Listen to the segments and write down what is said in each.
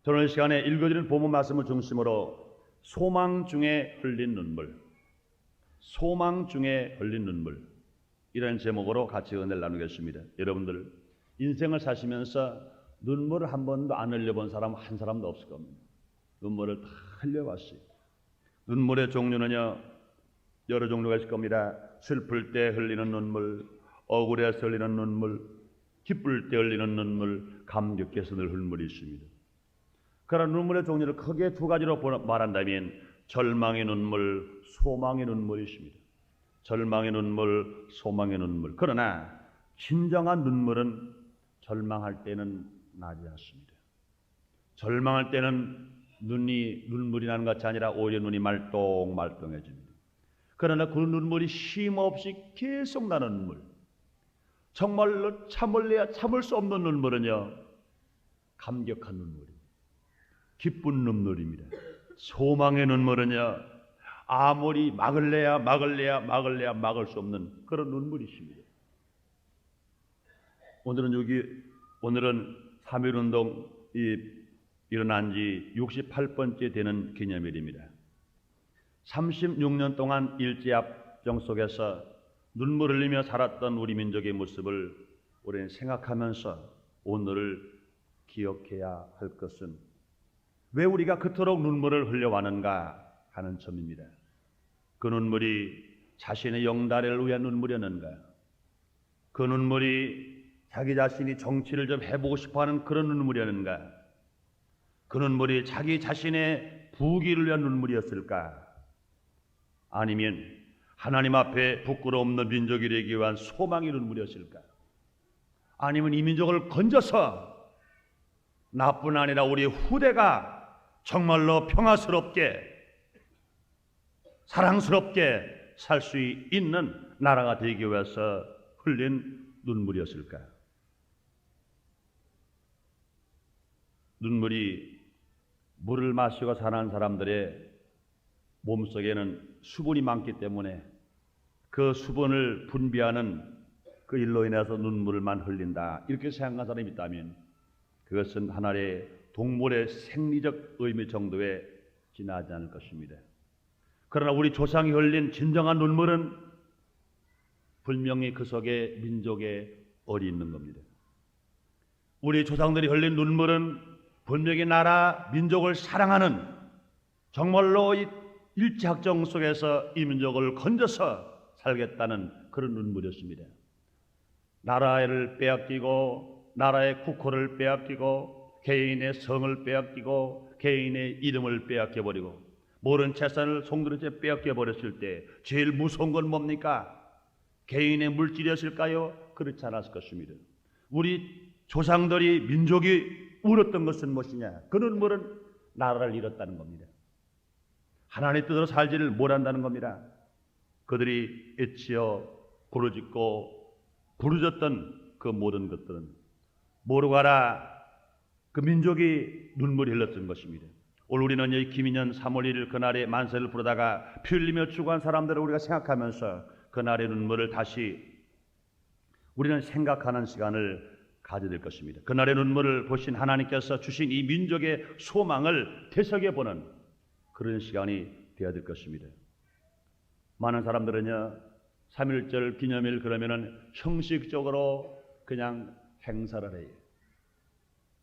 오늘 시간에 읽어드리는 본문 말씀을 중심으로 소망 중에 흘린 눈물, 소망 중에 흘린 눈물, 이라는 제목으로 같이 은혜를 나누겠습니다. 여러분들 인생을 사시면서 눈물을 한 번도 안 흘려본 사람 한 사람도 없을 겁니다. 눈물을 다 흘려봤어요. 눈물의 종류는요 여러 종류가 있을 겁니다. 슬플 때 흘리는 눈물, 억울해서 흘리는 눈물, 기쁠 때 흘리는 눈물, 감격해서 늘 눈물이 있습니다. 그런 눈물의 종류를 크게 두 가지로 말한다면 절망의 눈물, 소망의 눈물이 있습니다. 절망의 눈물, 소망의 눈물. 그러나 진정한 눈물은 절망할 때는 나지 않습니다. 절망할 때는 눈물이 나는 것이 아니라 오히려 눈이 말똥말똥해집니다. 그러나 그 눈물이 쉼없이 계속 나는 눈물, 정말로 참을래야 참을 수 없는 눈물은요 감격한 눈물입니다. 기쁜 눈물입니다. 소망의 눈물은요 아무리 막을 수 없는 그런 눈물이십니다. 오늘은 3.1운동이 일어난 지 68번째 되는 기념일입니다. 36년 동안 일제압정 속에서 눈물 흘리며 살았던 우리 민족의 모습을 우리는 생각하면서 오늘을 기억해야 할 것은 왜 우리가 그토록 눈물을 흘려왔는가 하는 점입니다. 그 눈물이 자신의 영달을 위한 눈물이었는가? 그 눈물이 자기 자신이 정치를 좀 해보고 싶어하는 그런 눈물이었는가? 그 눈물이 자기 자신의 부귀를 위한 눈물이었을까? 아니면 하나님 앞에 부끄러움 없는 민족이 되기 위한 소망의 눈물이었을까? 아니면 이 민족을 건져서 나뿐 아니라 우리 후대가 정말로 평화스럽게 사랑스럽게 살 수 있는 나라가 되기 위해서 흘린 눈물이었을까? 눈물이 물을 마시고 사는 사람들의 몸속에는 수분이 많기 때문에 그 수분을 분비하는 그 일로 인해서 눈물만 흘린다, 이렇게 생각하는 사람이 있다면 그것은 하나의 동물의 생리적 의미 정도에 지나지 않을 것입니다. 그러나 우리 조상이 흘린 진정한 눈물은 분명히 그 속에 민족의 얼이 있는 겁니다. 우리 조상들이 흘린 눈물은 분명히 나라, 민족을 사랑하는, 정말로 이 일제학정 속에서 이 민족을 건져서 살겠다는 그런 눈물이었습니다. 나라를 빼앗기고 나라의 국호를 빼앗기고 개인의 성을 빼앗기고 개인의 이름을 빼앗겨버리고 모든 재산을 송두리째 빼앗겨버렸을 때 제일 무서운 건 뭡니까? 개인의 물질이었을까요? 그렇지 않았을 것입니다. 우리 조상들이 민족이 울었던 것은 무엇이냐? 그 눈물은 나라를 잃었다는 겁니다. 하나님의 뜻으로 살지를 못한다는 겁니다. 그들이 애치어 부르짖고 부르짖던 그 모든 것들은 모르고 가라 그 민족이 눈물이 흘렀던 것입니다. 오늘 우리는 이 김인년 3월 1일 그날의 만세를 부르다가 피 흘리며 죽어간 사람들을 우리가 생각하면서 그날의 눈물을 다시 우리는 생각하는 시간을 가져야 될 것입니다. 그날의 눈물을 보신 하나님께서 주신 이 민족의 소망을 되새겨보는 그런 시간이 되어야 될 것입니다. 많은 사람들은요 3.1절 기념일 그러면은 형식적으로 그냥 행사를 해요.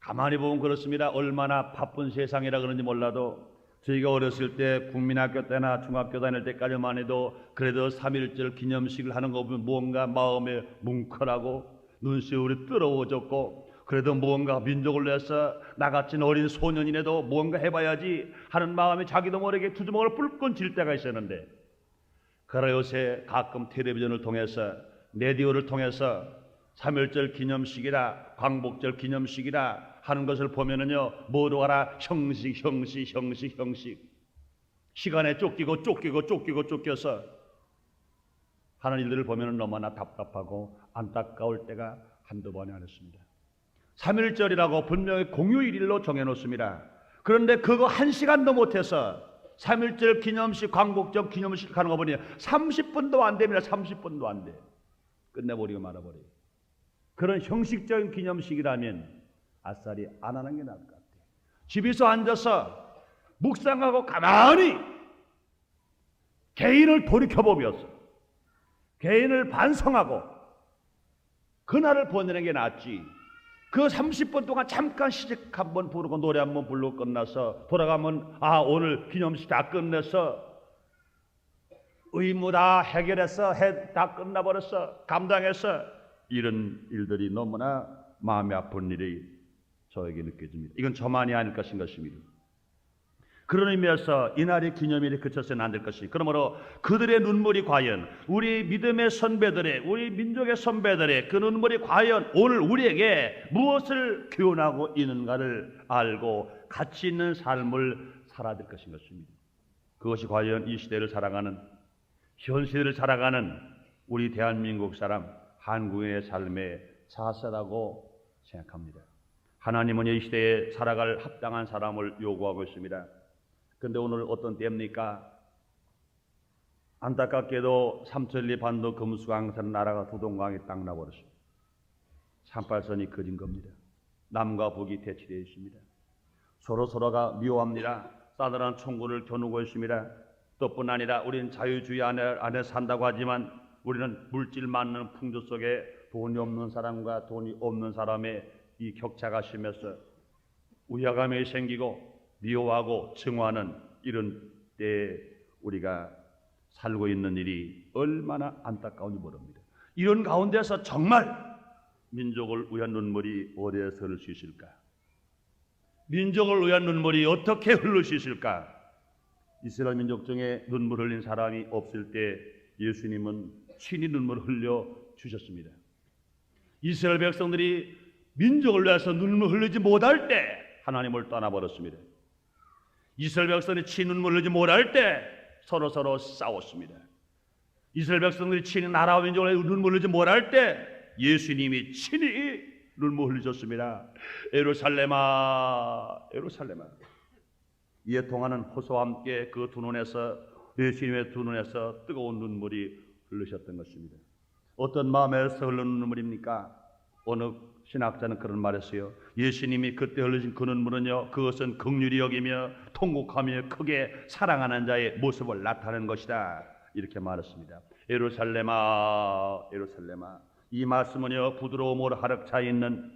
가만히 보면 그렇습니다. 얼마나 바쁜 세상이라 그런지 몰라도 저희가 어렸을 때 국민학교 때나 중학교 다닐 때까지만 해도 그래도 3.1절 기념식을 하는 거 보면 무언가 마음에 뭉클하고 눈시울이 뜨거워졌고 그래도 무언가 민족을 위해서 나같이 어린 소년이라도 무언가 해봐야지 하는 마음이 자기도 모르게 투주먹을 불끈 질 때가 있었는데, 그러나 요새 가끔 텔레비전을 통해서 라디오를 통해서 3.1절 기념식이라 광복절 기념식이라 하는 것을 보면은요 모두 알아 형식 시간에 쫓겨서 하는 일들을 보면은 너무나 답답하고 안타까울 때가 한두 번이 아니었습니다. 3.1절이라고 분명히 공휴일로 정해놓습니다. 그런데 그거 1시간도 못해서 3.1절 기념식 광복절 기념식 하는 거 보니 30분도 안 됩니다. 30분도 안 돼. 끝내버리고 말아버려요. 그런 형식적인 기념식이라면 아싸리 안 하는 게 나을 것 같아요. 집에서 앉아서 묵상하고 가만히 개인을 돌이켜보면서 개인을 반성하고 그날을 보내는 게 낫지. 그 30분 동안 잠깐 시작 한번 부르고 노래 한번 부르고 끝나서 돌아가면 오늘 기념식 다 끝내서 의무 다 해결해서 다 끝나버렸어, 감당했어. 이런 일들이 너무나 마음이 아픈 일이 저에게 느껴집니다. 이건 저만이 아닐 것인 것입니다. 그런 의미에서 이날의 기념일에 그쳐서는 안 될 것이, 그러므로 그들의 눈물이 과연 우리 믿음의 선배들의, 우리 민족의 선배들의 그 눈물이 과연 오늘 우리에게 무엇을 교훈하고 있는가를 알고 가치 있는 삶을 살아야 될 것인 것입니다. 그것이 과연 이 시대를 살아가는, 현 시대를 살아가는 우리 대한민국 사람, 한국인의 삶의 자세라고 생각합니다. 하나님은 이 시대에 살아갈 합당한 사람을 요구하고 있습니다. 그런데 오늘 어떤 때입니까? 안타깝게도 삼천리 반도 금수강산 나라가 두 동강에 딱 나버렸습니다. 38선이 그진 겁니다. 남과 북이 대치되어 있습니다. 서로가 미워합니다. 싸늘한 총구를 겨누고 있습니다. 또뿐 아니라 우리는 자유주의 안에 산다고 하지만 우리는 물질 많은 풍조 속에 돈이 없는 사람과 돈이 없는 사람의 이 격차가 심해서 우야감이 생기고 미워하고 증오하는 이런 때에 우리가 살고 있는 일이 얼마나 안타까운지 모릅니다. 이런 가운데서 정말 민족을 위한 눈물이 어디에서 흐를 수 있을까? 민족을 위한 눈물이 어떻게 흐를 수 있을까? 이스라엘 민족 중에 눈물 흘린 사람이 없을 때 예수님은 친히 눈물을 흘려 주셨습니다. 이스라엘 백성들이 민족을 위해서 눈물 흘리지 못할 때 하나님을 떠나버렸습니다. 이스라엘 백성들이 친히 눈물 흘리지 못할 때 서로 싸웠습니다. 이스라엘 백성들이 친히 나라와 민족을 위해 눈물 흘리지 못할 때 예수님이 친히 눈물 흘리셨습니다. 예루살렘아, 예루살렘아. 이에 통하는 호소와 함께 그 두 눈에서, 예수님의 두 눈에서 뜨거운 눈물이 흘르셨던 것입니다. 어떤 마음에서 흐르는 눈물입니까? 어느 신학자는 그런 말했어요. 예수님이 그때 흘리신 그 눈물은요, 그것은 긍휼히 여기며 통곡하며 크게 사랑하는 자의 모습을 나타내는 것이다, 이렇게 말했습니다. 예루살렘아, 예루살렘아. 이 말씀은요, 부드러움으로 가득 차 있는,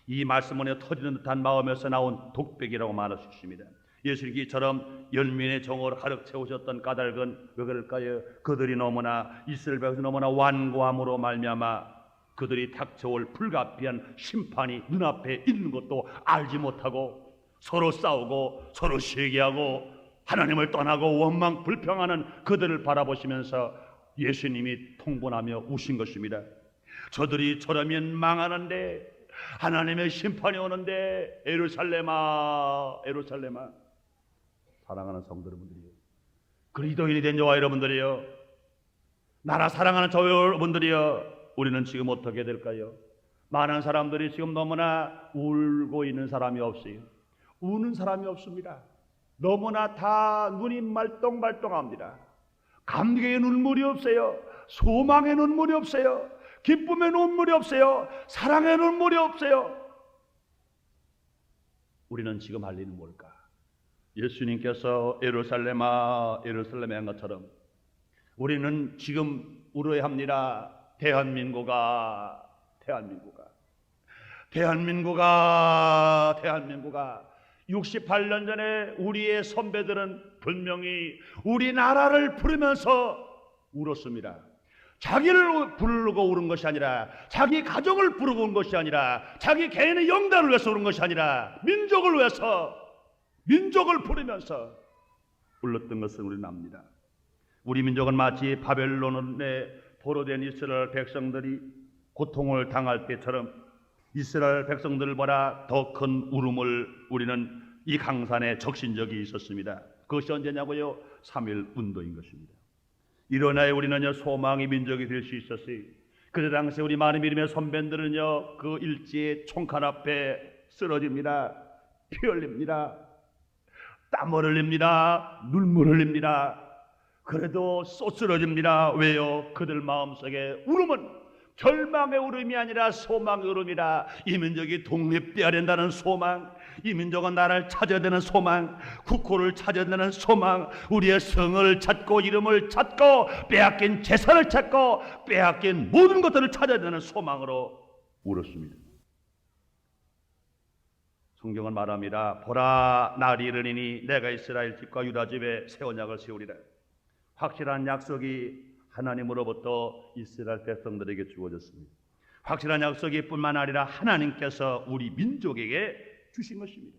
이 말씀은요, 터지는 듯한 마음에서 나온 독백이라고 말할 수 있습니다. 예수님처럼 연민의 정오를 가득 채우셨던 까닭은 왜 그럴까요? 그들이 너무나, 이스라엘 백성이 너무나 완고함으로 말미암아 그들이 닥쳐올 불가피한 심판이 눈앞에 있는 것도 알지 못하고 서로 싸우고 서로 시기하고 하나님을 떠나고 원망 불평하는 그들을 바라보시면서 예수님이 통분하며 우신 것입니다. 저들이 저라면 망하는데, 하나님의 심판이 오는데, 예루살렘아, 예루살렘아. 사랑하는 성도 여러분들이요, 그리스도인이 된 저와 여러분들이요, 나라 사랑하는 저 여러분들이요, 우리는 지금 어떻게 될까요? 많은 사람들이 지금 너무나 울고 있는 사람이 없어요. 우는 사람이 없습니다. 너무나 다 눈이 말똥말똥합니다. 감격의 눈물이 없어요. 소망의 눈물이 없어요. 기쁨의 눈물이 없어요. 사랑의 눈물이 없어요. 우리는 지금 할 일은 뭘까? 예수님께서 예루살렘아, 예루살렘에 한 것처럼 우리는 지금 울어야 합니다. 대한민국아, 대한민국아, 대한민국아, 대한민국아. 68년 전에 우리의 선배들은 분명히 우리나라를 부르면서 울었습니다. 자기를 부르고 울은 것이 아니라, 자기 가족을 부르고 온 것이 아니라, 자기 개인의 영달을 위해서 울은 것이 아니라 민족을 위해서, 민족을 부르면서 울렀던 것을 우리는 압니다. 우리 민족은 마치 바벨론에 포로된 이스라엘 백성들이 고통을 당할 때처럼 이스라엘 백성들을 보라 더 큰 울음을 우리는 이 강산에 적신 적이 있었습니다. 그것이 언제냐고요? 3.1 운동인 것입니다. 일어나야 우리는요, 소망의 민족이 될 수 있었어요. 그때 당시 우리 많은 믿음의 선배들은요, 그 일제의 총칼 앞에 쓰러집니다. 피 흘립니다. 땀을 흘립니다. 눈물 흘립니다. 그래도 쏘쓰러집니다. 왜요? 그들 마음속에 울음은 절망의 울음이 아니라 소망의 울음이라. 이 민족이 독립되어야 된다는 소망, 이 민족은 나라를 찾아야 되는 소망, 국호를 찾아야 되는 소망, 우리의 성을 찾고 이름을 찾고 빼앗긴 재산을 찾고 빼앗긴 모든 것들을 찾아야 되는 소망으로 울었습니다. 성경은 말합니다. 보라, 날이 이르리니 내가 이스라엘 집과 유다 집에 새 언약을 세우리라. 확실한 약속이 하나님으로부터 이스라엘 백성들에게 주어졌습니다. 확실한 약속이 뿐만 아니라 하나님께서 우리 민족에게 주신 것입니다.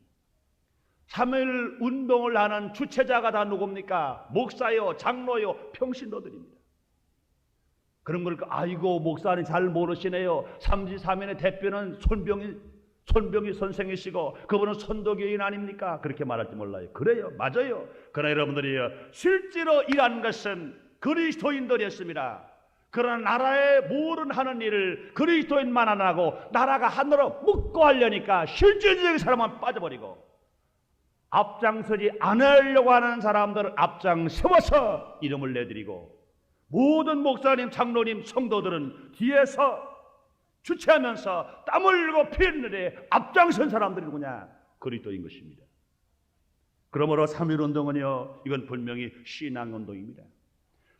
3.1 운동을 하는 주체자가 다 누굽니까? 목사요, 장로요, 평신도들입니다. 그런 걸 아이고 목사님 잘 모르시네요. 3.3인의 대표는 손병희 선생이시고 그분은 선도교인 아닙니까? 그렇게 말할지 몰라요. 그래요, 맞아요. 그러나 여러분들이 실제로 일한 것은 그리스도인들이었습니다. 그러나 나라에 모른하는 일을 그리스도인만 안 하고 나라가 하늘로 묻고 하려니까 실질적인 사람은 빠져버리고 앞장서지 않으려고 하는 사람들을 앞장 세워서 이름을 내드리고 모든 목사님, 장로님, 성도들은 뒤에서 주체하면서 땀 흘리고 피 흘리는데 앞장선 사람들이 누구냐? 그리스도인 것입니다. 그러므로 3.1운동은요, 이건 분명히 신앙운동입니다.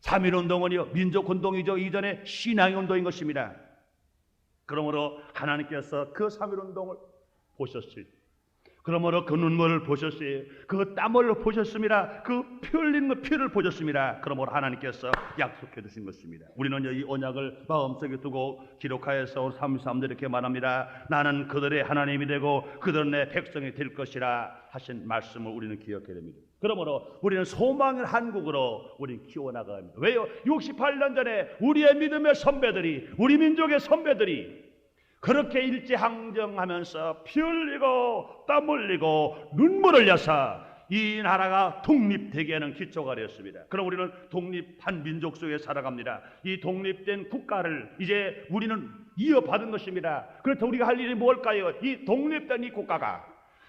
3.1운동은요, 민족운동이죠. 이전에 신앙운동인 것입니다. 그러므로 하나님께서 그 3.1운동을 보셨을 때, 그러므로 그 눈물을 보셨어요. 그 땀을 보셨습니다. 그 피 흘리는 그 피를 보셨습니다. 그러므로 하나님께서 약속해 주신 것입니다. 우리는 이 언약을 마음속에 두고 기록하여서 33절 이렇게 말합니다. 나는 그들의 하나님이 되고 그들은 내 백성이 될 것이라 하신 말씀을 우리는 기억해야 됩니다. 그러므로 우리는 소망의 한국으로 우리는 키워나가야 합니다. 왜요? 68년 전에 우리의 믿음의 선배들이, 우리 민족의 선배들이 그렇게 일제항쟁하면서 피 흘리고 땀 흘리고 눈물 흘려서 이 나라가 독립되게 하는 기초가 되었습니다. 그럼 우리는 독립한 민족 속에 살아갑니다. 이 독립된 국가를 이제 우리는 이어받은 것입니다. 그렇다고 우리가 할 일이 뭘까요? 이 독립된 이 국가가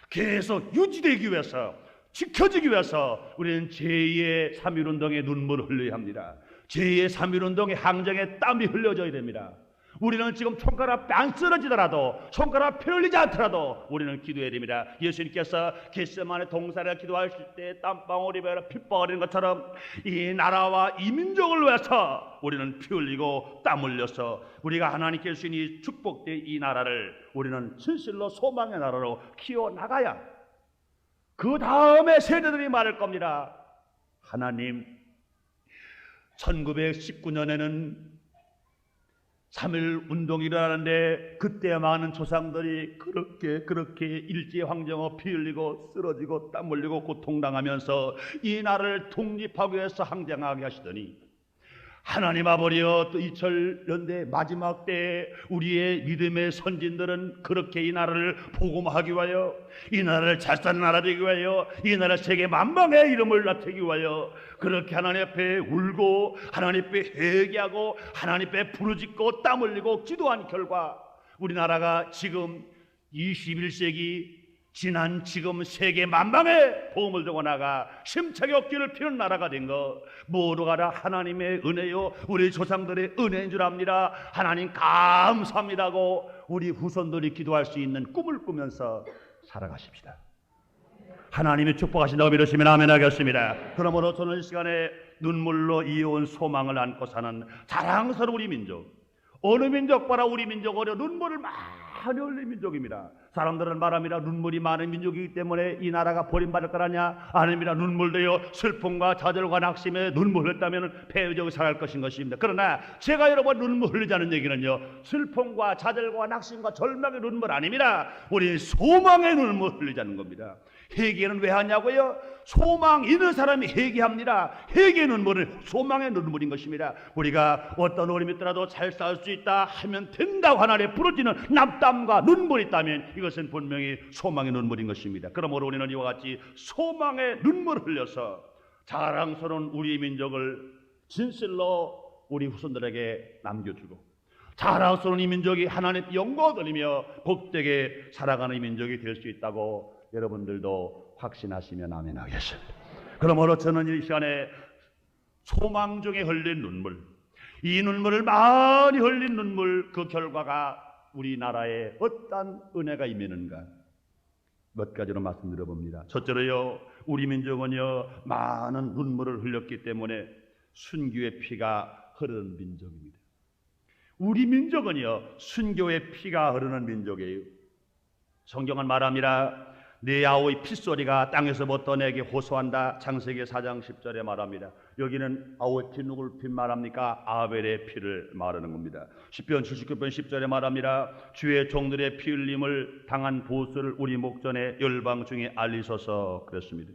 계속 유지되기 위해서, 지켜지기 위해서 우리는 제2의 3.1운동의 눈물을 흘려야 합니다. 제2의 3.1운동의 항쟁에 땀이 흘려져야 됩니다. 우리는 지금 손가락 안 쓰러지더라도, 손가락 피 흘리지 않더라도 우리는 기도해야 됩니다. 예수님께서 겟세마네 동산에 기도하실 때 땀방울이 베어 핏방울인 것처럼 이 나라와 이 민족을 위해서 우리는 피 흘리고 땀 흘려서 우리가 하나님께 주신 이 축복된 이 나라를 우리는 진실로 소망의 나라로 키워나가야 그 다음에 세대들이 말할 겁니다. 하나님, 1919년에는 3.1 운동이 일어나는데 그때 많은 조상들이 그렇게 일제황정어 피 흘리고 쓰러지고 땀 흘리고 고통당하면서 이 나라를 독립하기 위해서 항쟁하게 하시더니 하나님 아버지여, 또 2000년대 마지막 때에 우리의 믿음의 선진들은 그렇게 이 나라를 복음하기 위하여, 이 나라를 잘 사는 나라 되기 위하여, 이 나라 세계 만방의 이름을 나타내기 위하여 그렇게 하나님 앞에 울고 하나님 앞에 회개하고 하나님 앞에 부르짖고 땀 흘리고 기도한 결과 우리나라가 지금 21세기 지난 지금 세계 만방에 복음을 들고 나가 심차게 어깨를 피는 나라가 된 거 모두 가라 하나님의 은혜요, 우리 조상들의 은혜인 줄 압니다. 하나님 감사합니다고 우리 후손들이 기도할 수 있는 꿈을 꾸면서 살아가십시다. 하나님이 축복하신다고 믿으시면 아멘 하겠습니다. 그러므로 저는 이 시간에 눈물로 이어온 소망을 안고 사는 자랑스러운 우리 민족, 어느 민족보다 우리 민족 어려 눈물을 많이 흘린 민족입니다. 사람들은 말합니다. 눈물이 많은 민족이기 때문에 이 나라가 버림받을 거라냐? 아닙니다. 눈물도요, 슬픔과 좌절과 낙심에 눈물 흘렸다면 폐역이 살아갈 것입니다. 그러나 제가 여러분 눈물 흘리자는 얘기는요, 슬픔과 좌절과 낙심과 절망의 눈물 아닙니다. 우리 소망의 눈물 흘리자는 겁니다. 회개는 왜 하냐고요? 소망 있는 사람이 회개합니다. 회개의 눈물은 소망의 눈물인 것입니다. 우리가 어떤 어려움이 있더라도 잘 싸울 수 있다 하면 된다고 하나님의 부러지는 남땀과 눈물이 있다면 이것은 분명히 소망의 눈물인 것입니다. 그러므로 우리는 이와 같이 소망의 눈물을 흘려서 자랑스러운 우리 민족을 진실로 우리 후손들에게 남겨주고 자랑스러운 이 민족이 하나님의 영광을 돌리며 복되게 살아가는 이 민족이 될 수 있다고 여러분들도 확신하시면 아멘 하겠습니다. 그러므로 저는 이 시간에 소망 중에 흘린 눈물, 이 눈물을 많이 흘린 눈물, 그 결과가 우리나라에 어떠한 은혜가 임했는가? 몇 가지로 말씀드려봅니다. 첫째로요, 우리 민족은요 많은 눈물을 흘렸기 때문에 순교의 피가 흐르는 민족입니다. 우리 민족은요 순교의 피가 흐르는 민족이에요. 성경은 말합니다. 내 아우의 핏소리가 땅에서부터 내게 호소한다. 창세기 4장 10절에 말합니다. 여기는 아우의 피 누구를 피 말합니까? 아벨의 피를 말하는 겁니다. 시편 79편 10절에 말합니다. 주의 종들의 피 흘림을 당한 보수를 우리 목전에 열방 중에 알리소서 그랬습니다.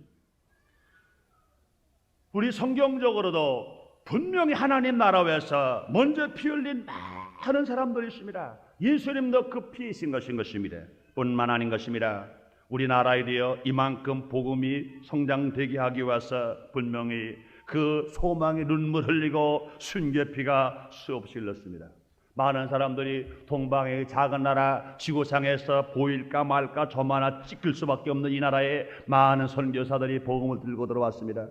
우리 성경적으로도 분명히 하나님 나라 위에서 먼저 피 흘린 많은 사람들이 있습니다. 예수님도 그 피이신 것입니다. 뿐만 아닌 것입니다. 우리나라에 대해 이만큼 복음이 성장되게 하기 위해서 분명히 그 소망의 눈물 흘리고 순교피가 수없이 흘렀습니다. 많은 사람들이 동방의 작은 나라 지구상에서 보일까 말까 점 하나 찍힐 수밖에 없는 이 나라에 많은 선교사들이 복음을 들고 들어왔습니다.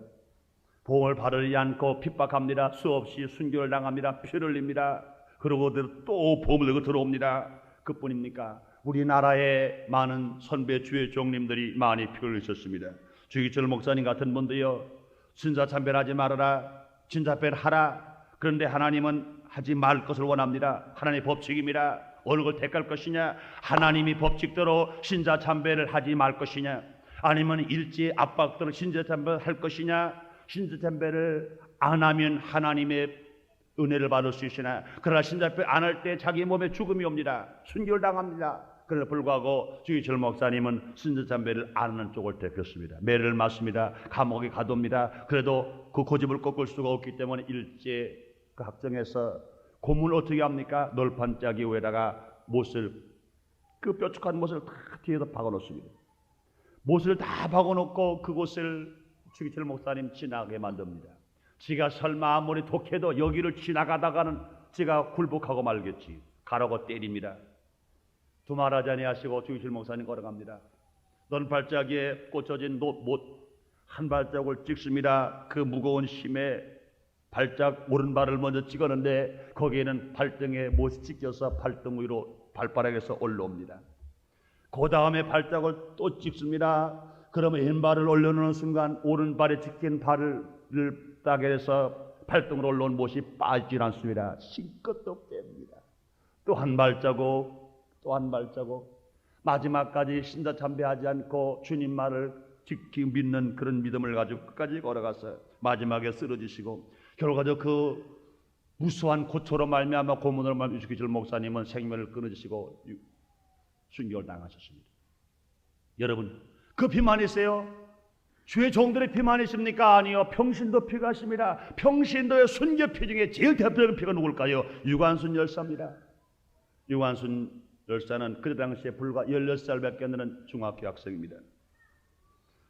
복음을 바르지 않고 핍박합니다. 수없이 순교를 당합니다. 피를 흘립니다. 그러고 또 복음을 들고 들어옵니다. 그뿐입니까? 우리나라에 많은 선배 주의 종님들이 많이 피를 흘리셨습니다. 주기철 목사님 같은 분도요, 진사참배하지 말아라, 진사배하라. 그런데 하나님은 하지 말 것을 원합니다. 하나님의 법칙입니다. 어느 걸 택할 것이냐, 하나님이 법칙대로 신사참배를 하지 말 것이냐, 아니면 일제 압박대로 신사참배를 할 것이냐, 신사참배를 안 하면 하나님의 은혜를 받을 수 있으나, 그러나 신사참배 안 할 때 자기 몸에 죽음이 옵니다. 순교를 당합니다. 그러나 불구하고 주기철 목사님은 신사참배를 안 하는 쪽을 택했습니다. 매를 맞습니다. 감옥에 가둡니다. 그래도 그 고집을 꺾을 수가 없기 때문에 일제 그 학정에서 고문을 어떻게 합니까? 널판 짜기 위에다가 못을, 그 뾰족한 못을 다 뒤에다 박아놓습니다. 못을 다 박아놓고 그곳을 주기철 목사님 지나게 만듭니다. 지가 설마 아무리 독해도 여기를 지나가다가는 지가 굴복하고 말겠지. 가라고 때립니다. 두말하자니 하시고 주기철 목사님 걸어갑니다. 넌 발자기에 꽂혀진 못 한 발자국을 찍습니다. 그 무거운 힘에 발짝 오른발을 먼저 찍었는데 거기에는 발등에 못이 찍혀서 발등 위로 발바닥에서 올라옵니다. 그 다음에 발자국을 또 찍습니다. 그러면 왼발을 올려놓는 순간 오른발에 찍힌 발을 따게 해서 발등으로 올라온 못이 빠지질 않습니다. 신껏도 뺍니다. 또 한 발자국, 또 한 발자국. 마지막까지 신사참배하지 않고 주님 말을 지키 믿는 그런 믿음을 가지고 끝까지 걸어가서 마지막에 쓰러지시고, 결과적으로 그 무수한 고초로 말미암아 고문으로 말미암아 주기철 목사님은 생명을 끊어지시고 순교를 당하셨습니다. 여러분, 그 피만 있어요? 주의 종들의 피만 있습니까? 아니요. 평신도 피가 있습니다. 평신도의 순교피 중에 제일 대표적인 피가 누굴까요? 유관순 열사입니다. 유관순 열사는 그 당시에 불과 16살밖에 안 되는 중학교 학생입니다.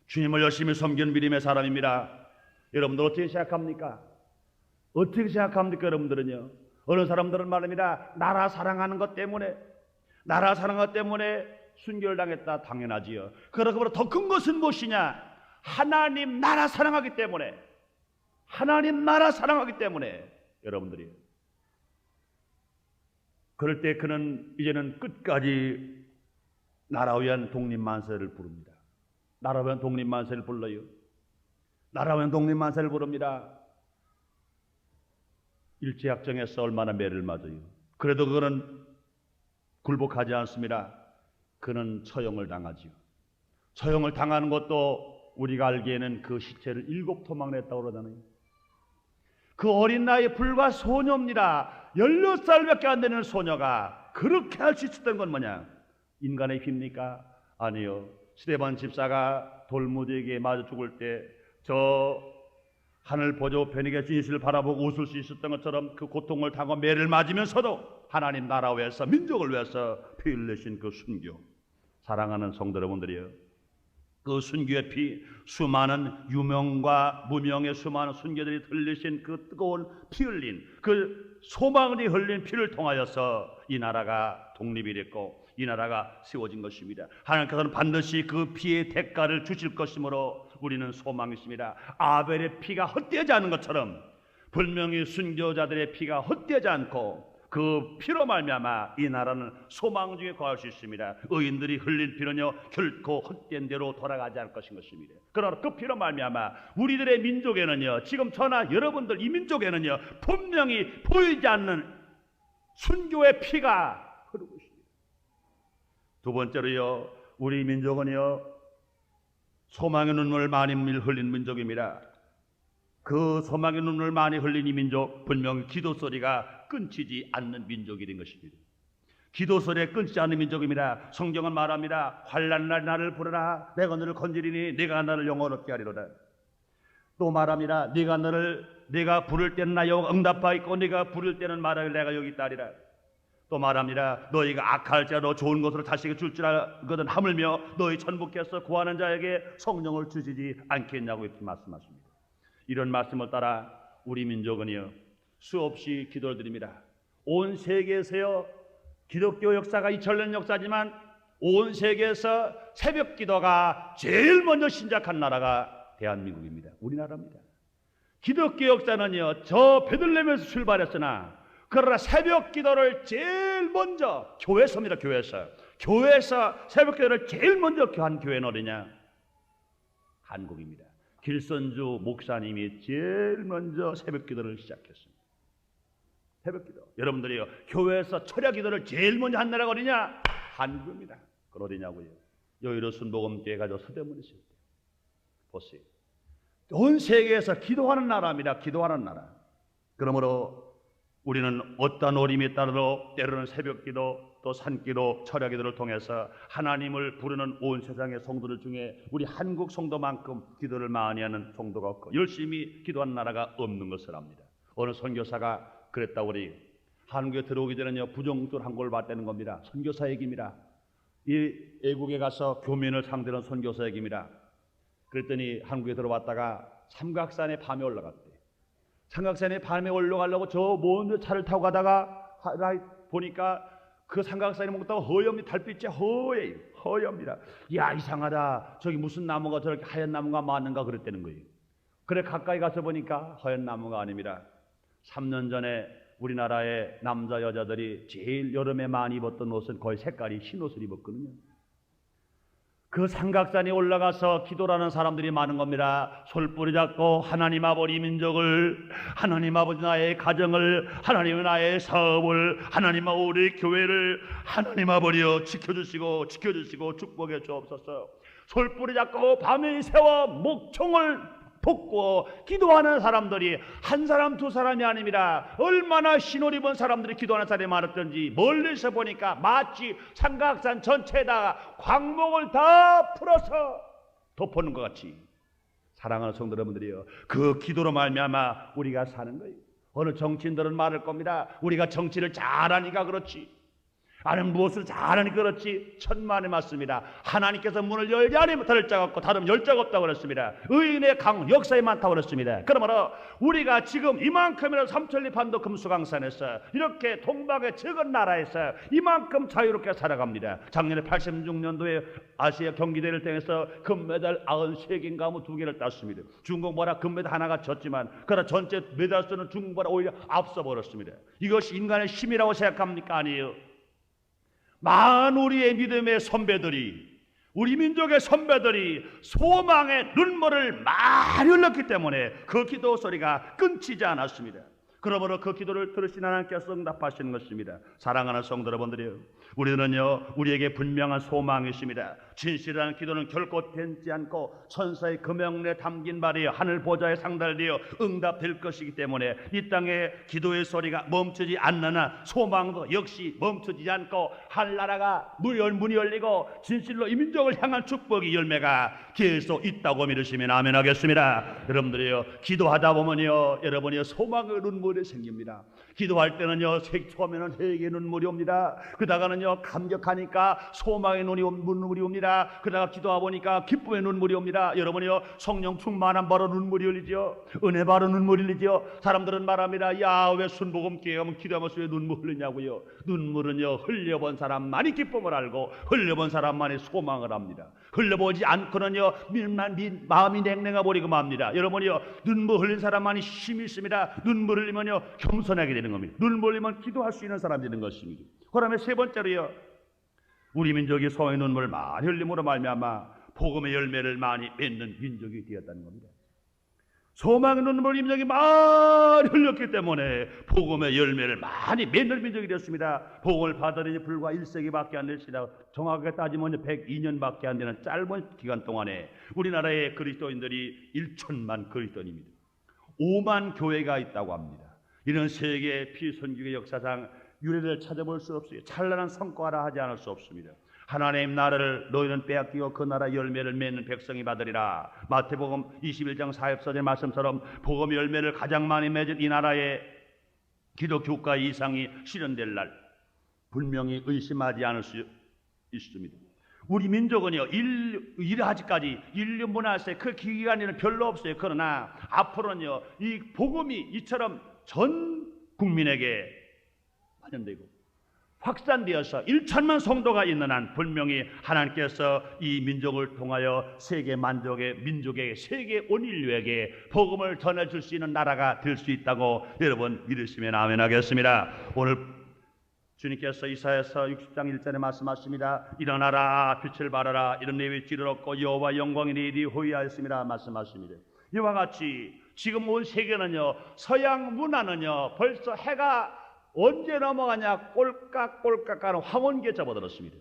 주님을 열심히 섬기는 믿음의 사람입니다. 여러분들 어떻게 생각합니까? 어떻게 생각합니까? 여러분들은요, 어느 사람들은 말합니다. 나라 사랑하는 것 때문에 순교를 당했다. 당연하지요. 그러고보다 더 큰 것은 무엇이냐? 하나님 나라 사랑하기 때문에, 여러분들이 그럴 때 그는 이제는 끝까지 나라 위한 독립만세를 부릅니다. 나라 위한 독립만세를 불러요. 나라 위한 독립만세를 부릅니다. 일제학정에서 얼마나 매를 맞아요. 그래도 그는 굴복하지 않습니다. 그는 처형을 당하지요. 처형을 당하는 것도 우리가 알기에는 그 시체를 7토막을 했다고 그러잖아요. 그 어린 나이에 불과 소녀입니다. 16살밖에 안 되는 소녀가 그렇게 할 수 있었던 건 뭐냐? 인간의 힘입니까? 아니요. 스데반 집사가 돌무지에게 맞아 죽을 때 저 하늘 보조 변익의 진실을 바라보고 웃을 수 있었던 것처럼 그 고통을 당하고 매를 맞으면서도 하나님 나라 위해서, 민족을 위해서 피 흘리신 그 순교, 사랑하는 성도 여러분들이요, 그 순교의 피, 수많은 유명과 무명의 수많은 순교들이 흘리신 그 뜨거운 피 흘린, 그 소망이 흘린 피를 통하여서 이 나라가 독립이 됐고 이 나라가 세워진 것입니다. 하나님께서는 반드시 그 피의 대가를 주실 것이므로 우리는 소망이 있습니다. 아벨의 피가 헛되지 않은 것처럼 분명히 순교자들의 피가 헛되지 않고 그 피로 말미암아 이 나라는 소망 중에 거할 수 있습니다. 의인들이 흘릴 피는요 결코 헛된 대로 돌아가지 않을 것입니다. 그러나 그 피로 말미암아 우리들의 민족에는요, 지금 저나 여러분들 이 민족에는요 분명히 보이지 않는 순교의 피가 흐르고 있습니다. 두 번째로요, 우리 민족은요 소망의 눈물을 많이 흘린 민족입니다. 그 소망의 눈물을 많이 흘린 이 민족, 분명히 기도 소리가 끊기지 않는 민족이 된 것입니다. 기도 소리에 끊지 않는 민족입니다. 성경은 말합니다. 환난 날 나를 부르라. 내가 너를 건지리니 내가 너를 영원롭게 하리로다. 또 말합니다. 내가 부를 때는 나 응답하 있고 내가 부를 때는 말하길 내가 여기 있다 하리라. 또 말합니다. 너희가 악할지라도 좋은 것으로 자식을 줄 줄 알거든 하물며 너희 천국에서 구하는 자에게 성령을 주시지 않겠냐고 이렇게 말씀하십니다. 이런 말씀을 따라 우리 민족은요 수없이 기도를 드립니다. 온 세계에서요 기독교 역사가 2000년 역사지만 온 세계에서 새벽 기도가 제일 먼저 시작한 나라가 대한민국입니다. 우리나라입니다. 기독교 역사는요 저 베들레헴에서 출발했으나 그러나 새벽 기도를 제일 먼저 교회에서입니다. 교회에서 새벽 기도를 제일 먼저 한 교회는 어디냐? 한국입니다. 길선주 목사님이 제일 먼저 새벽 기도를 시작했습니다. 새벽 기도. 여러분들이요 교회에서 철야 기도를 제일 먼저 한 나라가 어디냐? 한국입니다. 그건 어디냐고요? 여의도 순복음교회 가서 서대문에 있을 때 보세요. 온 세계에서 기도하는 나라입니다. 기도하는 나라. 그러므로 우리는 어떤 어림에 따라도 때로는 새벽 기도 또 산기도 철야 기도를 통해서 하나님을 부르는 온 세상의 성도들 중에 우리 한국 성도만큼 기도를 많이 하는 성도가 없고 열심히 기도하는 나라가 없는 것을 압니다. 어느 선교사가 그랬다고 우리 한국에 들어오기 전에는요 부정적으로 한국을 봤다는 겁니다. 선교사 얘기입니다. 이 애국에 가서 교민을 상대로 선교사 얘기입니다. 그랬더니 한국에 들어왔다가 삼각산에 밤에 올라갔대. 삼각산에 밤에 올라가려고 저 먼 차를 타고 가다가 보니까 그 삼각산에 먹다가 허엽니다. 달빛이 허엽니다. 야 이상하다. 저기 무슨 나무가 저렇게 하얀 나무가 많은가 그랬다는 거예요. 그래 가까이 가서 보니까 하얀 나무가 아닙니다. 3년 전에 우리나라의 남자 여자들이 제일 여름에 많이 입었던 옷은 거의 색깔이 흰 옷을 입었거든요. 그 삼각산에 올라가서 기도하는 사람들이 많은 겁니다. 솔뿌리 잡고 하나님 아버지 민족을, 하나님 아버지 나의 가정을, 하나님 나의 사업을, 하나님 우리 교회를 하나님 아버지여 지켜주시고 축복해 주옵소서. 솔뿌리 잡고 밤에 세워 목총을 돋고 기도하는 사람들이 한 사람 두 사람이 아닙니다. 얼마나 흰옷 입은 사람들이 기도하는 사람이 많았던지 멀리서 보니까 마치 삼각산 전체에다가 광목을 다 풀어서 덮어놓은 것 같이. 사랑하는 성도 여러분들이요, 그 기도로 말미암아 우리가 사는 거예요. 어느 정치인들은 말할 겁니다. 우리가 정치를 잘하니까 그렇지, 아는 무엇을 잘하니까 그렇지. 천만의 맞습니다. 하나님께서 문을 열지 않으면 닫을 자가 없고 닫으면 열 자가 없다고 그랬습니다. 의인의 역사에 많다고 그랬습니다. 그러므로 우리가 지금 이만큼이나 삼천리 반도 금수강산에서 이렇게 동방의 적은 나라에서 이만큼 자유롭게 살아갑니다. 작년에 86년도에 아시아 경기대회를 통해서 금메달 93개인가 뭐 2개를 땄습니다. 중국보다 금메달 하나가 졌지만 그러나 전체 메달 수는 중국보다 오히려 앞서 버렸습니다. 이것이 인간의 힘이라고 생각합니까? 아니에요. 많은 우리의 믿음의 선배들이, 우리 민족의 선배들이 소망의 눈물을 많이 흘렸기 때문에 그 기도 소리가 끊기지 않았습니다. 그러므로 그 기도를 들으신 하나님께서 응답하시는 것입니다. 사랑하는 성도 여러분들이요, 우리는요 우리에게 분명한 소망이 있습니다. 진실한 기도는 결코 변치 않고 천사의 금영에 담긴 바리여 하늘 보좌에 상달되어 응답될 것이기 때문에 이 땅에 기도의 소리가 멈추지 않느나 소망도 역시 멈추지 않고 하늘나라가 문이 열리고 진실로 이 민족을 향한 축복의 열매가 계속 있다고 믿으시면 아멘 하겠습니다. 여러분들이요 기도하다 보면요 여러분이 소망의 눈물이 생깁니다. 기도할 때는요 처음에는 회개의 눈물이 옵니다. 그러다가는요 감격하니까 소망의 눈물이 옵니다. 그러다가 기도하다 보니까 기쁨의 눈물이 옵니다. 여러분이요 성령 충만한 바로 눈물이 흘리죠. 은혜 바로 눈물이 흘리죠. 사람들은 말합니다. 야 왜 순복음교회 오면 기도하면서 왜 눈물 흘리냐고요. 눈물은요 흘려본 사람만이 기쁨을 알고 흘려본 사람만이 소망을 합니다. 흘려보지 않고는요 마음이 냉랭해 버리고 맙니다. 여러분이요 눈물 흘린 사람만이 힘이 있습니다. 눈물 흘리면요 겸손하게 되는 겁니다. 눈물 흘리면 기도할 수 있는 사람이 되는 것입니다. 그다음에 세 번째로요 우리 민족이 소의 눈물을 많이 흘림으로 말미암아 복음의 열매를 많이 맺는 민족이 되었다는 겁니다. 소망의 눈물 민족이 많이 흘렸기 때문에 복음의 열매를 많이 맺는 민족이 되었습니다. 복음을 받은 지 불과 1세기밖에 안 됐습니다. 정확하게 따지면 102년밖에 안 되는 짧은 기간 동안에 우리나라의 그리스도인들이 1천만 그리스도인입니다. 5만 교회가 있다고 합니다. 이런 세계 피선교의 역사상 유례를 찾아볼 수 없어요. 찬란한 성과라 하지 않을 수 없습니다. 하나님 나라를 너희는 빼앗기고 그 나라 열매를 맺는 백성이 받으리라. 마태복음 21장 44절 말씀처럼 복음 열매를 가장 많이 맺은 이 나라의 기독교 국가 이상이 실현될 날 분명히 의심하지 않을 수 있습니다. 우리 민족은요 아직까지 인류 문화에서 그 기간에는 별로 없어요. 그러나 앞으로는요 이 복음이 이처럼 전 국민에게 환영되고 확산되어서 1천만 성도가 있는 한 분명히 하나님께서 이 민족을 통하여 세계 만족의 민족에게 세계 온 인류에게 복음을 전해줄 수 있는 나라가 될 수 있다고 여러분 믿으시면 아멘 하겠습니다. 오늘 주님께서 이사야서 60장 1절에 말씀하십니다. 일어나라 빛을 발하라 이런 내 위치를 얻고 여호와 영광이 네 뒤에 호위하였습니다 말씀하십니다. 이와 같이 지금 온 세계는요 서양 문화는요 벌써 해가 언제 넘어가냐 꼴깍꼴깍 하는 황혼기에 접어들었습니다.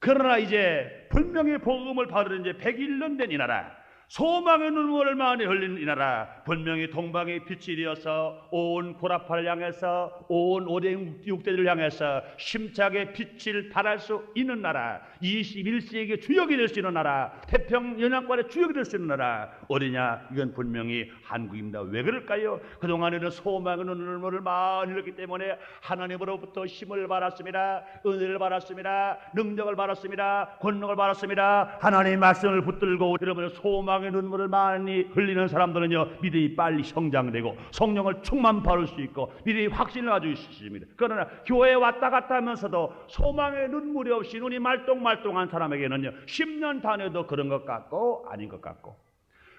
그러나 이제 분명히 복음을 받으러 이제 101년 된 이 나라 소망의 눈물을 많이 흘린 이 나라 분명히 동방의 빛이 되어서 온 구라파를 향해서 온 5대 6대들을 향해서 심차게 빛을 발할 수 있는 나라 21세기의 주역이 될 수 있는 나라 태평연합권의 주역이 될 수 있는 나라 어디냐 이건 분명히 한국입니다. 왜 그럴까요? 그동안에는 소망의 눈물을 많이 흘렸기 때문에 하나님으로부터 힘을 받았습니다. 은혜를 받았습니다. 능력을 받았습니다. 권능을 받았습니다. 하나님의 말씀을 붙들고 여러분의 소망 눈물을 많이 흘리는 사람들은요 믿음이 빨리 성장되고 성령을 충만 받을 수 있고 믿음이 확신을 가지고 있습니다. 그러나 교회에 왔다 갔다 하면서도 소망의 눈물이 없이 눈이 말똥말똥한 사람에게는요 10년 다녀도 그런 것 같고 아닌 것 같고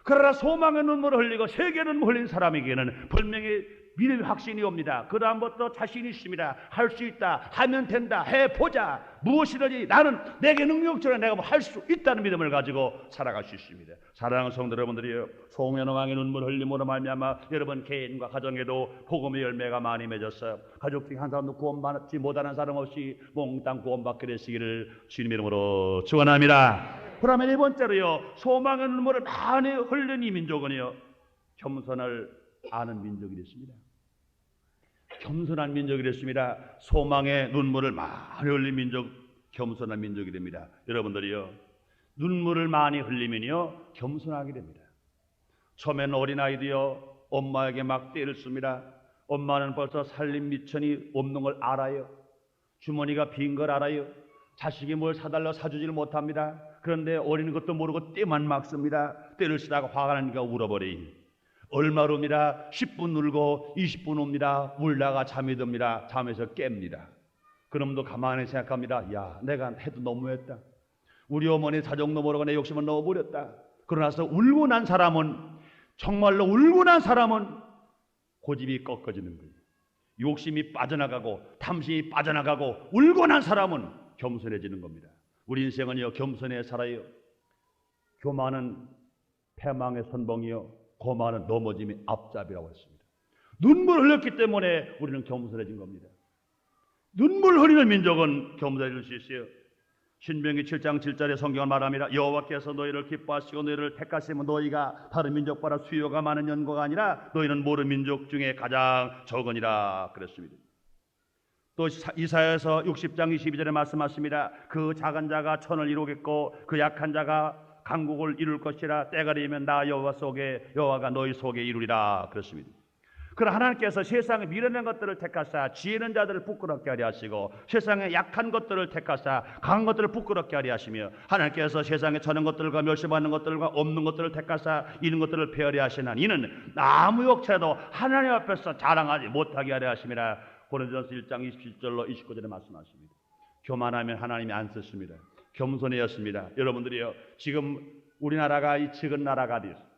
그러나 소망의 눈물을 흘리고 세계 눈물 흘린 사람에게는 분명히 믿음의 확신이 옵니다. 그 다음부터 자신이 있습니다. 할 수 있다. 하면 된다. 해보자. 무엇이든지 나는 내게 능력적으로 내가 할 수 있다는 믿음을 가지고 살아갈 수 있습니다. 사랑하는 성도 여러분들이요. 송현호 왕의 눈물 흘림으로 말미암아 여러분 개인과 가정에도 복음의 열매가 많이 맺었어요. 가족 중에 한 사람도 구원받지 못하는 사람 없이 몽땅 구원받게 되시기를 주님의 이름으로 축원합니다. 그러면 네 번째로요. 소망의 눈물을 많이 흘린 이 민족은요. 겸손을 아는 민족이 됐습니다. 겸손한 민족이 됐습니다. 소망의 눈물을 많이 흘린 민족, 겸손한 민족이 됩니다. 여러분들이요, 눈물을 많이 흘리면요, 겸손하게 됩니다. 처음에는 어린아이도요, 엄마에게 막 떼를 씁니다. 엄마는 벌써 살림 미천이 없는 걸 알아요. 주머니가 빈 걸 알아요. 자식이 뭘 사달라 사주지를 못합니다. 그런데 어린 것도 모르고 떼만 막 씁니다. 떼를 쓰다가 화가 나니까 울어버려요. 얼마로 옵니다. 10분 울고 20분 옵니다. 울다가 잠이 듭니다. 잠에서 깹니다. 그럼도 가만히 생각합니다. 야, 내가 해도 너무했다. 우리 어머니 사정도 모르고 내 욕심을 넣어버렸다. 그러나서 울고 난 사람은 정말로 울고 난 사람은 고집이 꺾어지는 거예요. 욕심이 빠져나가고 탐심이 빠져나가고 울고 난 사람은 겸손해지는 겁니다. 우리 인생은요 겸손해 살아요. 교만은 패망의 선봉이요 고만은 넘어짐의 앞잡이라고 했습니다. 눈물 흘렸기 때문에 우리는 겸손해진 겁니다. 눈물 흘리는 민족은 겸손해질 수 있어요. 신명기 7장 7절에 성경은 말합니다. 여호와께서 너희를 기뻐하시고 너희를 택하시면 너희가 다른 민족보다 수요가 많은 연고가 아니라 너희는 모든 민족 중에 가장 적으니라 그랬습니다. 또 이사야서 60장 22절에 말씀하십니다. 그 작은 자가 천을 이루겠고 그 약한 자가 강국을 이룰 것이라 때가 되면 나 여호와가 너희 속에 이루리라 그렇습니다. 그러나 하나님께서 세상에 미련한 것들을 택하사 지혜 있는 자들을 부끄럽게 하려 하시고 세상에 약한 것들을 택하사 강한 것들을 부끄럽게 하려 하시며 하나님께서 세상에 저는 것들과 멸시받는 것들과 없는 것들을 택하사 있는 것들을 폐하려 하시나 이는 아무 역사도 하나님 앞에서 자랑하지 못하게 하려 하심이라 고린도전서 1장 27절로 29절에 말씀하십니다. 교만하면 하나님이 안 쓰십니다. 겸손이었습니다. 여러분들이요, 지금 우리나라가 이 적은 나라가 되었습니다.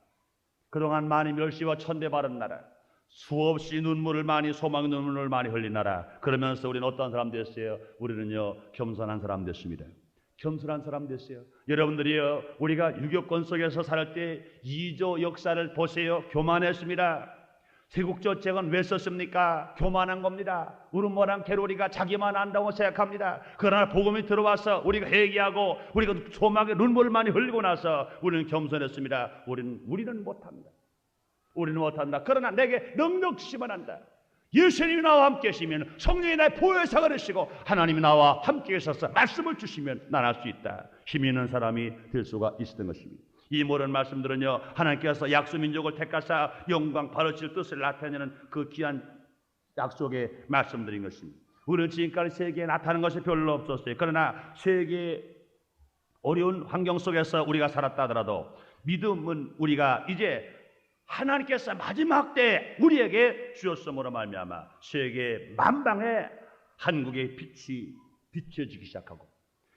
그동안 많이 멸시와 천대받은 나라, 수없이 눈물을 많이, 소망 눈물을 많이 흘린 나라. 그러면서 우리는 어떤 사람 됐어요? 우리는요, 겸손한 사람 됐습니다. 겸손한 사람 됐어요. 여러분들이요, 우리가 유교권 속에서 살 때 이조 역사를 보세요. 교만했습니다. 세국조책은 왜 썼습니까? 교만한 겁니다. 우르모랑 게로리가 자기만 안다고 생각합니다. 그러나 복음이 들어와서 우리가 회개하고 우리가 소망의 눈물을 많이 흘리고 나서 우리는 겸손했습니다. 우리는 못합니다. 우리는 못한다. 그러나 내게 넉넉시만 한다. 예수님이 나와 함께 하시면, 성령이 나의 보혜사가 되시고 하나님이 나와 함께 하셔서 말씀을 주시면 난 할 수 있다. 힘 있는 사람이 될 수가 있었던 것입니다. 이 모든 말씀들은요, 하나님께서 약수민족을 택하사 영광 바르실 뜻을 나타내는 그 귀한 약속의 말씀드린 것입니다. 우리는 지금까지 세계에 나타나는 것이 별로 없었어요. 그러나 세계의 어려운 환경 속에서 우리가 살았다 하더라도 믿음은 우리가 이제 하나님께서 마지막 때 우리에게 주었음으로 말미암아 세계 만방에 한국의 빛이 비춰지기 시작하고,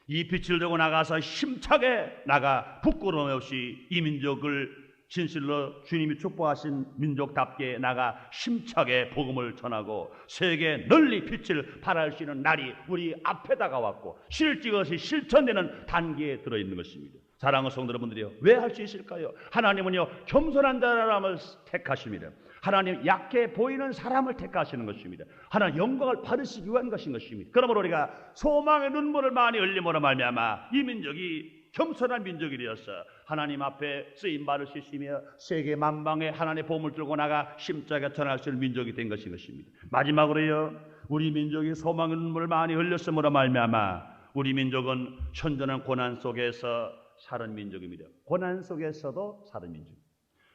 이 빛을 들고 나가서 힘차게 나가 부끄러움 없이 이 민족을 진실로 주님이 축복하신 민족답게 나가 힘차게 복음을 전하고 세계 널리 빛을 발할 수 있는 날이 우리 앞에 다가왔고, 실제 것이 실천되는 단계에 들어있는 것입니다. 사랑하는 성도 여러분들이요, 왜 할 수 있을까요? 하나님은요, 겸손한 사람을 택하십니다. 하나님 약해 보이는 사람을 택하시는 것입니다. 하나님 영광을 받으시기 위한 것인 것입니다. 그러므로 우리가 소망의 눈물을 많이 흘림으로 말미암아 이 민족이 겸손한 민족이 되어서 하나님 앞에 쓰임 받을 수 있으며 세계 만방에 하나님의 복음을 들고 나가 심차게 전할 수 있는 민족이 된 것인 것입니다. 마지막으로요, 우리 민족이 소망의 눈물을 많이 흘렸음으로 말미암아 우리 민족은 현존한 고난 속에서 사는 민족입니다. 고난 속에서도 사는 민족.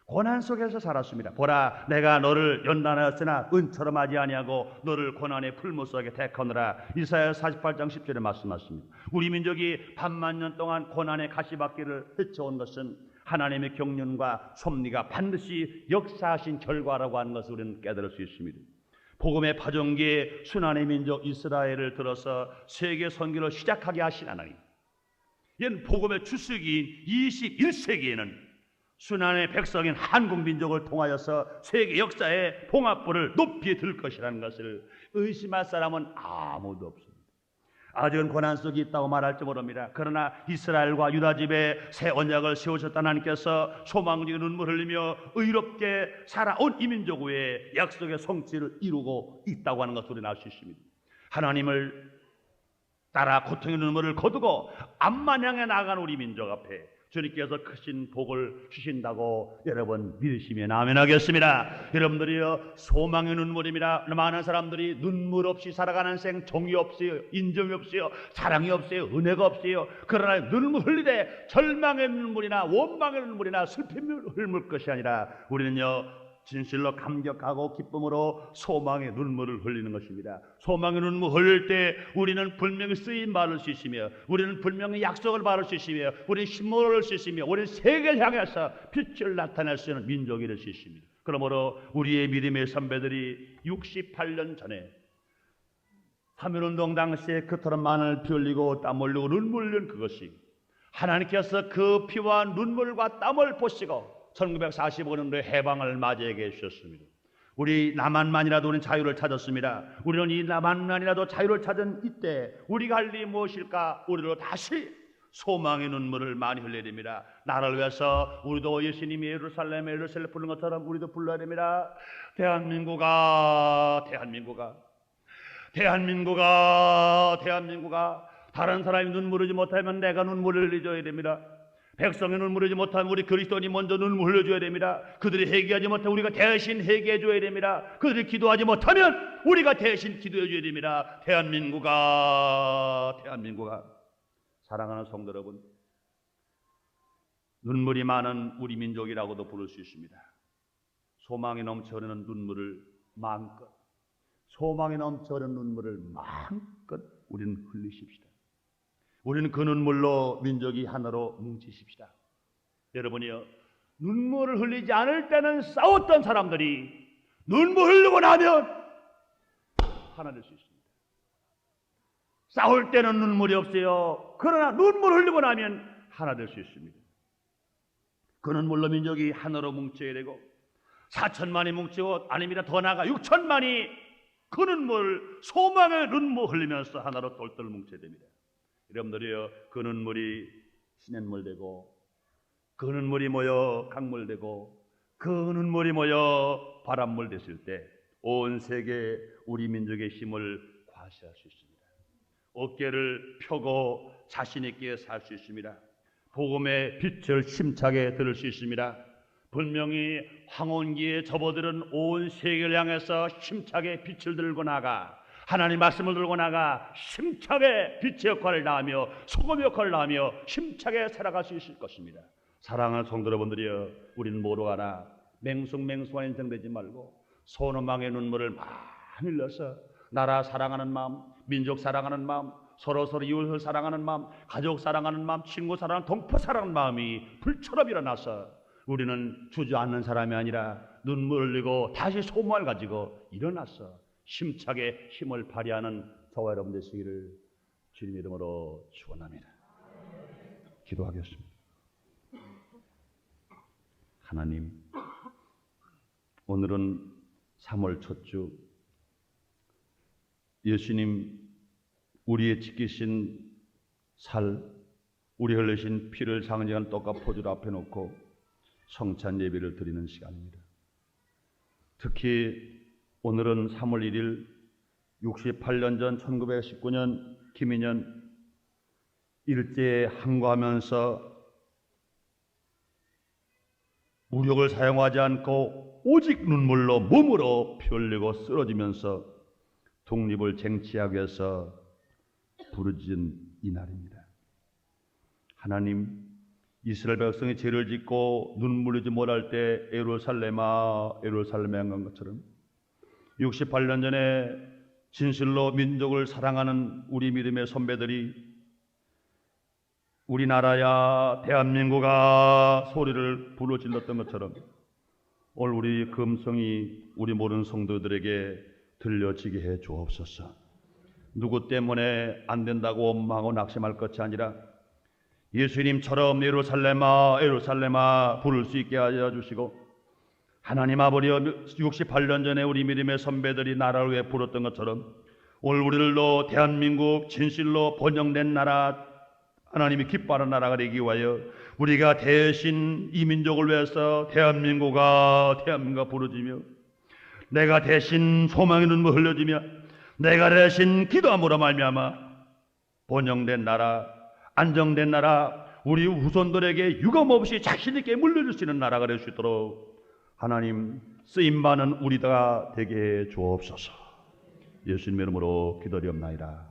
고난 속에서 살았습니다. 보라, 내가 너를 연단하였으나 은처럼 하지 아니하고 너를 고난의 풀무 속에 택하느라. 이사야 48장 10절에 말씀하십니다. 우리 민족이 반만 년 동안 고난의 가시밭길을 헤쳐온 것은 하나님의 경륜과 섭리가 반드시 역사하신 결과라고 하는 것을 우리는 깨달을 수 있습니다. 복음의 파종기에 순환의 민족 이스라엘을 들어서 세계 선교를 시작하게 하신 하나님, 이는 복음의 주석인 21세기에는 순환의 백성인 한국 민족을 통하여서 세계 역사의 봉합부를 높이 들 것이라는 것을 의심할 사람은 아무도 없습니다. 아직은 고난 속에 있다고 말할지 모릅니다. 그러나 이스라엘과 유다 집에 새 언약을 세우셨던 하나님께서 소망적인 눈물 흘리며 의롭게 살아온 이 민족 외에 약속의 성취를 이루고 있다고 하는 것을 우리는 알 수 있습니다. 하나님을 따라 고통의 눈물을 거두고 앞만 향해 나아간 우리 민족 앞에 주님께서 크신 복을 주신다고 여러분 믿으시면 아멘하겠습니다. 여러분들이요, 소망의 눈물입니다. 많은 사람들이 눈물 없이 살아가는 생, 정이 없어요, 인정이 없어요, 사랑이 없어요, 은혜가 없어요. 그러나 눈물 흘리되 절망의 눈물이나 원망의 눈물이나 슬픔을 흘릴 것이 아니라 우리는요, 진실로 감격하고 기쁨으로 소망의 눈물을 흘리는 것입니다. 소망의 눈물 흘릴 때 우리는 분명히 쓰임 받을 수 있으며, 우리는 분명히 약속을 받을 수 있으며, 우리는 힘을 얻을 수 있으며, 우리는 세계를 향해서 빛을 나타낼 수 있는 민족이 될 수 있습니다. 그러므로 우리의 믿음의 선배들이 68년 전에 3.1운동 당시에 그토록 많은 피 흘리고 땀 흘리고 눈물 흘린 그것이 하나님께서 그 피와 눈물과 땀을 보시고 1945년도에 해방을 맞이하게 해주셨습니다. 우리 남한만이라도 우리는 자유를 찾았습니다. 우리는 이 남한만이라도 자유를 찾은 이때 우리가 할 일이 무엇일까? 우리로 다시 소망의 눈물을 많이 흘려야 됩니다. 나를 위해서 우리도 예수님이 예루살렘에 부르는 것처럼 우리도 불러야 됩니다. 대한민국아, 다른 사람이 눈물 흘리지 못하면 내가 눈물을 흘려줘야 됩니다. 백성의 눈물 흘리지 못하면 우리 그리스도인이 먼저 눈물 흘려줘야 됩니다. 그들이 회개하지 못하면 우리가 대신 회개해줘야 됩니다. 그들이 기도하지 못하면 우리가 대신 기도해줘야 됩니다. 대한민국아, 사랑하는 성도 여러분, 눈물이 많은 우리 민족이라고도 부를 수 있습니다. 소망이 넘쳐흐르는 눈물을 마음껏, 소망이 넘쳐흐르는 눈물을 마음껏 우리는 흘리십시다. 우리는 그 눈물로 민족이 하나로 뭉치십시다. 여러분이요, 눈물을 흘리지 않을 때는 싸웠던 사람들이 눈물 흘리고 나면 하나 될 수 있습니다. 싸울 때는 눈물이 없어요. 그러나 눈물 흘리고 나면 하나 될 수 있습니다. 그 눈물로 민족이 하나로 뭉쳐야 되고 4천만이 뭉치고 아닙니다. 더 나아가 6천만이 그 눈물, 소망의 눈물 흘리면서 하나로 똘똘 뭉쳐야 됩니다. 여러분들이요, 그 눈물이 시냇물 되고 그 눈물이 모여 강물 되고 그 눈물이 모여 바람물 됐을 때 온 세계 우리 민족의 힘을 과시할 수 있습니다. 어깨를 펴고 자신 있게 살 수 있습니다. 복음의 빛을 힘차게 들을 수 있습니다. 분명히 황혼기에 접어들은 온 세계를 향해서 힘차게 빛을 들고 나가 하나님 말씀을 들고 나가 힘차게 빛의 역할을 다하며 소금 역할을 다하며 힘차게 살아갈 수 있을 것입니다. 사랑하는 성도 여러분들이여, 우리는 뭐로 하나 맹숭맹숭한 인생 되지 말고 소노망의 눈물을 많이 흘려서 나라 사랑하는 마음, 민족 사랑하는 마음, 서로서로 이웃을 사랑하는 마음, 가족 사랑하는 마음, 친구 사랑하는 동포 사랑하는 마음이 불처럼 일어나서 우리는 주저앉는 사람이 아니라 눈물 흘리고 다시 소망을 가지고 일어나서 힘차게 힘을 발휘하는 저와 여러분 되시기를 주님 이름으로 축원합니다. 기도하겠습니다. 하나님, 오늘은 3월 첫 주, 예수님 우리의 지키신 살, 우리 흘리신 피를 상징하는 떡과 포도를 앞에 놓고 성찬 예배를 드리는 시간입니다. 특히 오늘은 3월 1일 68년 전 1919년 김인현 일제에 항거하면서 무력을 사용하지 않고 오직 눈물로 몸으로 피 흘리고 쓰러지면서 독립을 쟁취하기 위해서 부르짖은 이날입니다. 하나님, 이스라엘 백성이 죄를 짓고 눈물 흘리지 못할 때 예루살렘아 예루살렘에 한 것처럼 68년 전에 진실로 민족을 사랑하는 우리 믿음의 선배들이 우리나라야 대한민국아 소리를 부르질렀던 것처럼 오늘 우리 금성이 우리 모든 성도들에게 들려지게 해 주옵소서. 누구 때문에 안 된다고 원망하고 낙심할 것이 아니라 예수님처럼 예루살렘아 예루살렘아 부를 수 있게 하여 주시고, 하나님 아버지여 68년 전에 우리 믿음의 선배들이 나라를 위해 부르던 것처럼 오늘 우리들도 대한민국 진실로 번영된 나라, 하나님이 기뻐하는 나라가 되기 위하여 우리가 대신 이 민족을 위해서 대한민국아 부르짖으며, 내가 대신 소망의 눈물 흘려주며, 내가 대신 기도함으로 말미암아 번영된 나라, 안정된 나라, 우리 후손들에게 유감없이 자신 있게 물려줄 수 있는 나라가 될 수 있도록 하나님 쓰임받는 우리가 되게 해 주옵소서. 예수님의 이름으로 기도드리옵나이다.